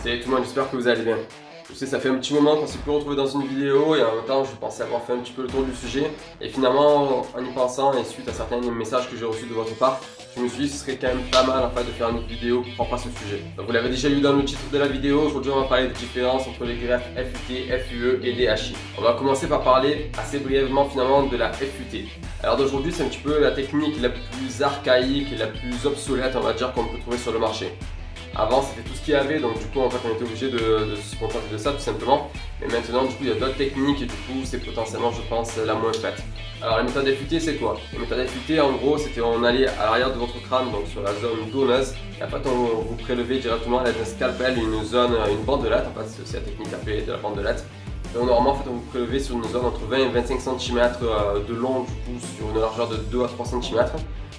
Salut tout le monde, j'espère que vous allez bien. Je sais, ça fait un petit moment qu'on s'est pu retrouver dans une vidéo et en même temps je pensais avoir fait un petit peu le tour du sujet. Et finalement, en y pensant et suite à certains messages que j'ai reçus de votre part, je me suis dit que ce serait quand même pas mal en fait de faire une autre vidéo propre à ce sujet. Donc vous l'avez déjà lu dans le titre de la vidéo, aujourd'hui on va parler des différences entre les greffes FUT, FUE et DHI. On va commencer par parler assez brièvement finalement de la FUT. Alors d'aujourd'hui c'est un petit peu la technique la plus archaïque et la plus obsolète on va dire qu'on peut trouver sur le marché. Avant c'était tout ce qu'il y avait, donc du coup en fait on était obligé de se contenter de ça tout simplement. Mais maintenant du coup il y a d'autres techniques et du coup c'est potentiellement je pense la moins faite. Alors la méthode FUT c'est quoi? La méthode FUT en gros c'était on allait à l'arrière de votre crâne, donc sur la zone donneuse, et en fait on vous prélevait directement à l'aide d'un scalpel une bandelette, en fait c'est la technique appelée de la bandelette. Donc normalement en fait on vous prélevait sur une zone entre 20 et 25 cm de long du coup sur une largeur de 2 à 3 cm.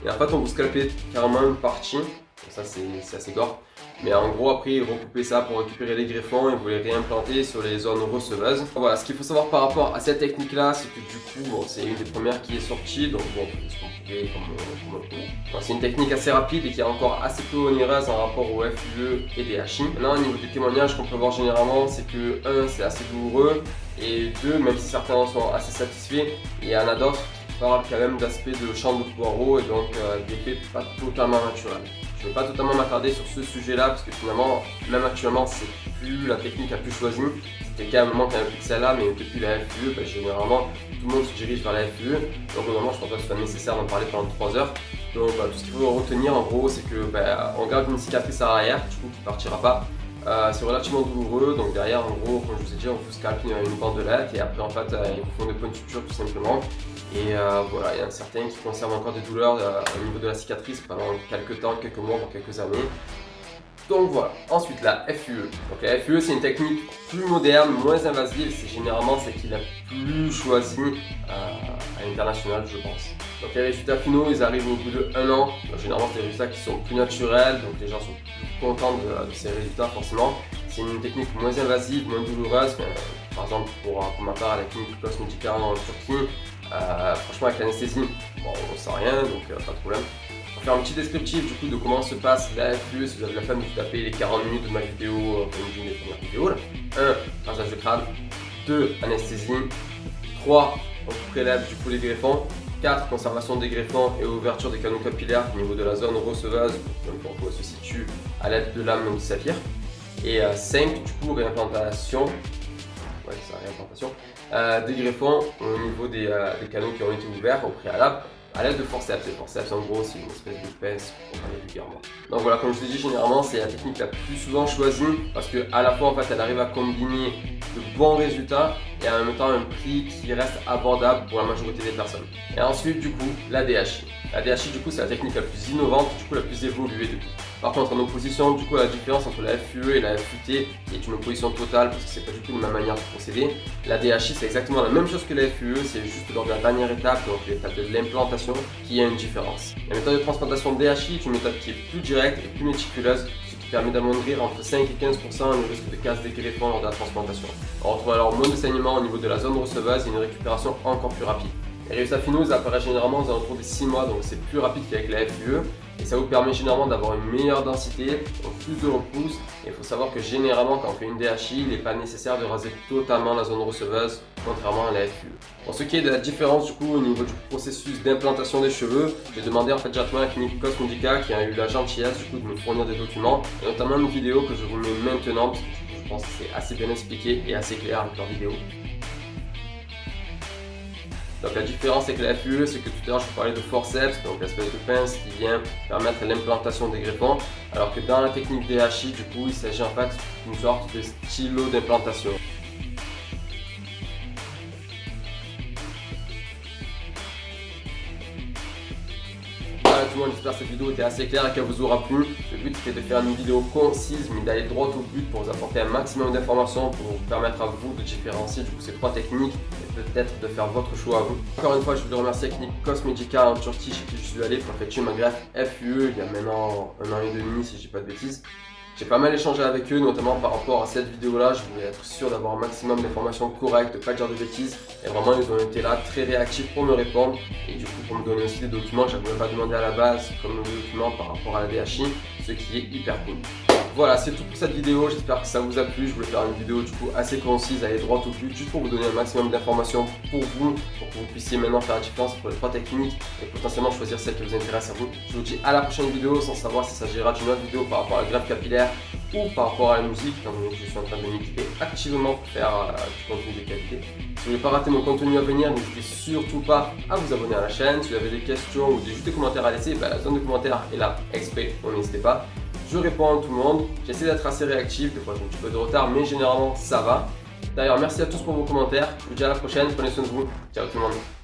Et en fait on vous scalpait carrément une partie, donc ça c'est assez gore. Mais en gros après recouper ça pour récupérer les greffons et vous les réimplanter sur les zones receveuses. Voilà, ce qu'il faut savoir par rapport à cette technique là, c'est que du coup bon, c'est une des premières qui est sortie, donc bon, c'est une technique assez rapide et qui est encore assez peu onéreuse en rapport au FUE et DHI. Maintenant au niveau des témoignages qu'on peut voir généralement, c'est que 1 c'est assez douloureux et 2 même si certains en sont assez satisfaits, il y en a d'autres qui parlent quand même d'aspect de champ de poireau et donc d'effets pas totalement naturels. Je ne vais pas totalement m'attarder sur ce sujet-là parce que finalement, même actuellement, c'est plus la technique la plus choisie. C'était quand même un moment qu'il n'y avait plus que celle-là, mais depuis la FUE, généralement, tout le monde se dirige vers la FUE. Donc normalement, je pense pas que ce soit nécessaire d'en parler pendant 3 heures. Donc tout ce qu'il faut retenir en gros, c'est que on garde une cicatrice à l'arrière, du coup qui ne partira pas. C'est relativement douloureux, donc derrière en gros, comme je vous ai dit, on vous scalpe une bandelette et après en fait ils vous font des points de suture tout simplement. Et voilà, il y en a certains qui conservent encore des douleurs au niveau de la cicatrice pendant quelques temps, quelques mois, voire quelques années. Donc voilà, ensuite la FUE. Donc la FUE c'est une technique plus moderne, moins invasive, c'est généralement celle qui est la plus choisie à l'international je pense. Donc les résultats finaux ils arrivent au bout de 1 an, donc, généralement c'est des résultats qui sont plus naturels, donc les gens sont plus contents de ces résultats forcément. C'est une technique moins invasive, moins douloureuse, par exemple pour ma part à la clinique Cosmedica en Turquie, franchement avec l'anesthésie, bon, on ne sent rien donc pas de problème. On va faire un petit descriptif du coup de comment se passe la FUE si vous avez la flemme de vous taper les 40 minutes de ma vidéo, comme une des premières vidéos. 1. Rasage de crâne. 2. Anesthésie. 3. On vous prélève du coup les greffons. 4. Conservation des greffons et ouverture des canaux capillaires au niveau de la zone receveuse, donc où elle se situe à l'aide de lames de saphir. Et 5. Du coup réimplantation. Ouais, c'est la réimplantation. Des greffons au niveau des canaux qui ont été ouverts au préalable à l'aide de forceps. Les forceps en gros c'est une espèce de pince pour parler vulgairement. Donc voilà, comme je vous ai dit, généralement c'est la technique la plus souvent choisie parce que à la fois en fait elle arrive à combiner de bons résultats et en même temps un prix qui reste abordable pour la majorité des personnes. Et ensuite du coup la DHI. La DHI du coup c'est la technique la plus innovante, du coup la plus évoluée du coup. Par contre en opposition du coup à la différence entre la FUE et la FUT qui est une opposition totale parce que c'est pas du tout la même manière de procéder, la DHI c'est exactement la même chose que la FUE, c'est juste lors de la dernière étape, donc l'étape de l'implantation, qu'il y a une différence. La méthode de transplantation DHI est une méthode qui est plus directe et plus méticuleuse, ce qui permet d'amoindrir entre 5 et 15% le risque de casse des greffons lors de la transplantation. On retrouve alors moins de saignement au niveau de la zone receveuse et une récupération encore plus rapide. Les résultats finaux ils apparaissent généralement aux alentours des 6 mois, donc c'est plus rapide qu'avec la FUE et ça vous permet généralement d'avoir une meilleure densité, donc plus de repousse. Et il faut savoir que généralement quand on fait une DHI, il n'est pas nécessaire de raser totalement la zone receveuse, contrairement à la FUE. Pour ce qui est de la différence du coup au niveau du processus d'implantation des cheveux, j'ai demandé en fait directement à la clinique Cosmedica qui a eu la gentillesse du coup de me fournir des documents, et notamment une vidéo que je vous mets maintenant parce que je pense que c'est assez bien expliqué et assez clair avec leur vidéo. Donc la différence avec la FUE, c'est que tout à l'heure je vous parlais de forceps, donc l'espèce de pince qui vient permettre l'implantation des greffons, alors que dans la technique DHI, du coup, il s'agit en fait d'une sorte de stylo d'implantation. Voilà tout le monde, j'espère que cette vidéo était assez claire et qu'elle vous aura plu. Le but était de faire une vidéo concise mais d'aller droit au but pour vous apporter un maximum d'informations pour vous permettre à vous de différencier du coup ces 3 techniques et peut-être de faire votre choix à vous. Encore une fois, je voulais remercier la clinique Cosmedica en Turquie chez qui je suis allé pour effectuer ma greffe FUE il y a maintenant 1 an et demi si je dis pas de bêtises. J'ai pas mal échangé avec eux, notamment par rapport à cette vidéo-là. Je voulais être sûr d'avoir un maximum d'informations correctes, de pas dire de bêtises. Et vraiment, ils ont été là très réactifs pour me répondre. Et du coup, pour me donner aussi des documents que je ne pouvais pas demander à la base, comme le document par rapport à la DHI, ce qui est hyper cool. Voilà, c'est tout pour cette vidéo, j'espère que ça vous a plu. Je voulais faire une vidéo du coup assez concise, aller droit au but, juste pour vous donner un maximum d'informations pour vous, pour que vous puissiez maintenant faire la différence entre les 3 techniques et potentiellement choisir celle qui vous intéresse à vous. Je vous dis à la prochaine vidéo, sans savoir si ça s'agira d'une autre vidéo par rapport à la greffe capillaire ou par rapport à la musique, étant donné que je suis en train de m'équiper activement pour faire du contenu de qualité. Si vous voulez pas rater mon contenu à venir, n'hésitez surtout pas à vous abonner à la chaîne. Si vous avez des questions ou juste des commentaires à laisser, la zone de commentaires est là exprès, donc n'hésitez pas. Je réponds à tout le monde, j'essaie d'être assez réactif, des fois j'ai un petit peu de retard, mais généralement ça va. D'ailleurs, merci à tous pour vos commentaires, je vous dis à la prochaine, prenez soin de vous, ciao tout le monde.